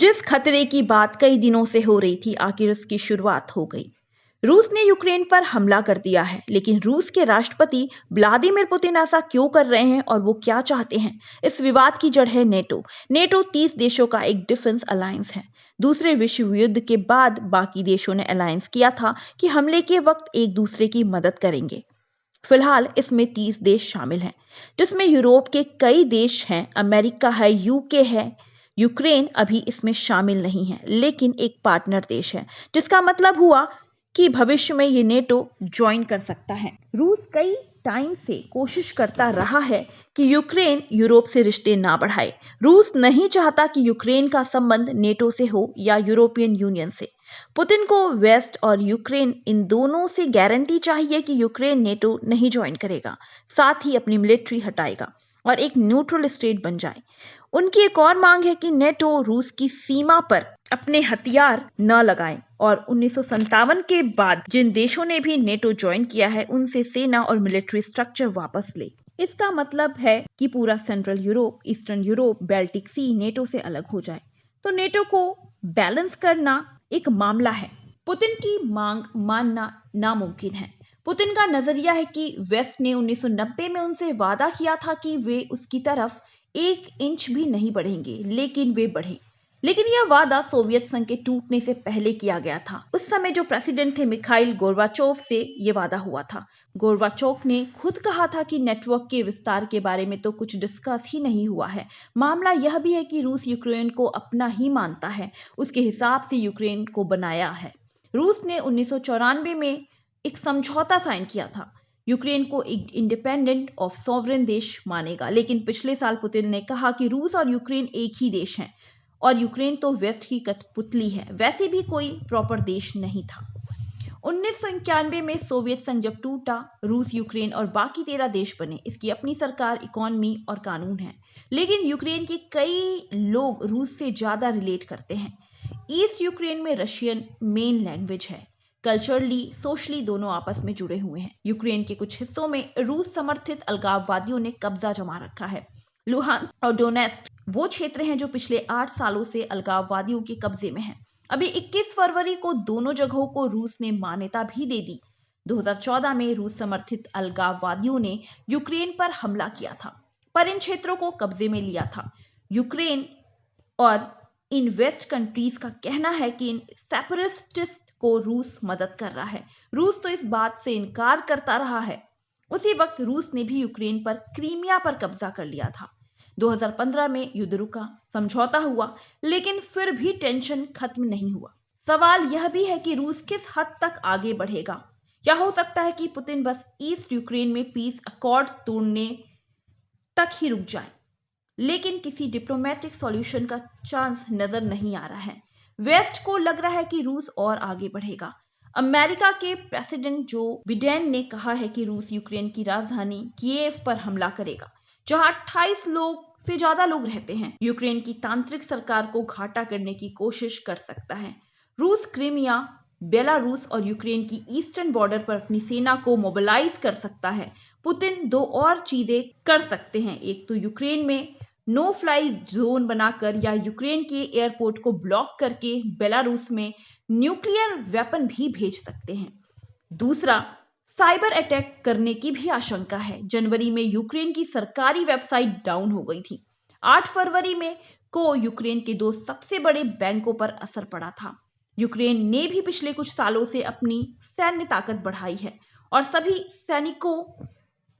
जिस खतरे की बात कई दिनों से हो रही थी, आखिर उसकी शुरुआत हो गई। रूस ने यूक्रेन पर हमला कर दिया है, लेकिन रूस के राष्ट्रपति व्लादिमीर पुतिन ऐसा क्यों कर रहे हैं और वो क्या चाहते हैं? इस विवाद की जड़ है नेटो। नेटो 30 देशों का एक डिफेंस अलायंस है। दूसरे विश्व युद्ध के बाद बाकी देशों ने अलायंस किया था कि हमले के वक्त एक दूसरे की मदद करेंगे। फिलहाल इसमें 30 देश शामिल हैं, जिसमें यूरोप के कई देश हैं, अमेरिका है, यूके है। यूक्रेन अभी इसमें शामिल नहीं है, लेकिन एक पार्टनर देश है, जिसका मतलब हुआ कि भविष्य में ये नेटो ज्वाइन कर सकता है। रूस कई टाइम से कोशिश करता रहा है कि यूक्रेन यूरोप से रिश्ते ना बढ़ाए। रूस नहीं चाहता कि यूक्रेन का संबंध नेटो से हो या यूरोपियन यूनियन से। पुतिन को वेस्ट और यूक्रेन इन दोनों से गारंटी चाहिए कि यूक्रेन नेटो नहीं ज्वाइन करेगा, साथ ही अपनी मिलिट्री हटाएगा और एक न्यूट्रल स्टेट बन जाए। उनकी एक और मांग है कि नेटो रूस की सीमा पर अपने हथियार न लगाए और 1957 के बाद जिन देशों ने भी नेटो ज्वाइन किया है उनसे सेना और मिलिट्री स्ट्रक्चर वापस ले। इसका मतलब है कि पूरा central Europe, eastern Europe, Baltic Sea NATO से अलग हो जाए। तो नेटो को बैलेंस करना एक मामला है। पुतिन की मांग मानना नामुमकिन है। पुतिन का नजरिया है कि वेस्ट ने 1990 में उनसे वादा किया था कि वे उसकी तरफ 1 इंच भी नहीं बढ़ेंगे, लेकिन वे बढ़े। लेकिन यह वादा सोवियत संघ के टूटने से पहले किया गया था। उस समय जो प्रेसिडेंट थे मिखाइल गोर्बाचोव से यह वादा हुआ था। गोर्बाचोव ने खुद कहा था कि नेटवर्क के विस्तार के बारे में तो कुछ डिस्कस ही नहीं हुआ है। मामला यह भी है कि रूस यूक्रेन को अपना ही मानता है, उसके हिसाब से यूक्रेन को बनाया है। रूस ने 1994 में एक समझौता साइन किया था, यूक्रेन को एक इंडिपेंडेंट ऑफ सॉवरेन देश मानेगा। लेकिन पिछले साल पुतिन ने कहा कि रूस और यूक्रेन एक ही देश हैं और यूक्रेन तो वेस्ट की कठपुतली है, वैसे भी कोई प्रॉपर देश नहीं था। 1991 में सोवियत संघ जब टूटा, रूस, यूक्रेन और बाकी 13 देश बने। इसकी अपनी सरकार, इकोनॉमी और कानून है। लेकिन यूक्रेन के कई लोग रूस से ज्यादा रिलेट करते हैं। ईस्ट यूक्रेन में रशियन मेन लैंग्वेज है। कल्चरली, सोशली दोनों आपस में जुड़े हुए हैं। यूक्रेन के कुछ हिस्सों में रूस समर्थित अलगाववादियों ने कब्जा जमा रखा है। लुहांस्क और डोनेट्स्क वो क्षेत्र हैं जो पिछले 8 सालों से अलगाववादियों के कब्जे में हैं। अभी 21 फरवरी को दोनों जगहों को रूस ने मान्यता भी दे दी। 2014 में रूस समर्थित अलगाववादियों ने यूक्रेन पर हमला किया था, पर इन क्षेत्रों को कब्जे में लिया था। यूक्रेन और इन वेस्ट कंट्रीज का कहना है कि इन सेपरेटिस्ट को रूस मदद कर रहा है। रूस तो इस बात से इनकार करता रहा है। उसी वक्त रूस ने भी यूक्रेन पर क्रीमिया पर कब्जा कर लिया था। 2015 में युद्ध रुका, समझौता हुआ, लेकिन फिर भी टेंशन खत्म नहीं हुआ। सवाल यह भी है कि रूस किस हद तक आगे बढ़ेगा। या हो सकता है कि पुतिन बस ईस्ट यूक्रेन में पीस अकॉर्ड तोड़ने तक ही रुक जाए, लेकिन किसी डिप्लोमेटिक सॉल्यूशन का चांस नजर नहीं आ रहा है। वेस्ट को लग रहा है कि रूस और आगे बढ़ेगा। अमेरिका के प्रेसिडेंट जो बिडेन ने कहा है कि रूस यूक्रेन की राजधानी कीव पर हमला करेगा, जहां 28 लोग से ज्यादा लोग रहते हैं। यूक्रेन की तांत्रिक सरकार को घाटा करने की कोशिश कर सकता है। रूस क्रीमिया, बेलारूस और यूक्रेन की ईस्टर्न बॉर्डर पर अपनी सेना को मोबिलाइज कर सकता है। पुतिन दो और चीजें कर सकते हैं। एक तो यूक्रेन में नो फ्लाई जोन बनाकर या यूक्रेन के एयरपोर्ट को ब्लॉक करके बेलारूस में न्यूक्लियर वेपन भी भेज सकते हैं। दूसरा, साइबर अटैक करने की भी आशंका है। जनवरी में यूक्रेन की सरकारी वेबसाइट डाउन हो गई थी। 8 फरवरी में को यूक्रेन के 2 सबसे बड़े बैंकों पर असर पड़ा था। यूक्रेन ने भी पिछले कुछ सालों से अपनी सैन्य ताकत बढ़ाई है और सभी सैनिकों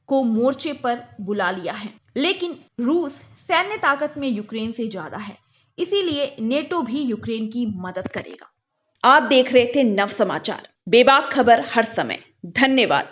को मोर्चे पर बुला लिया है। लेकिन रूस सैन्य ताकत में यूक्रेन से ज्यादा है, इसीलिए नेटो भी यूक्रेन की मदद करेगा। आप देख रहे थे नव समाचार, बेबाक खबर हर समय। धन्यवाद।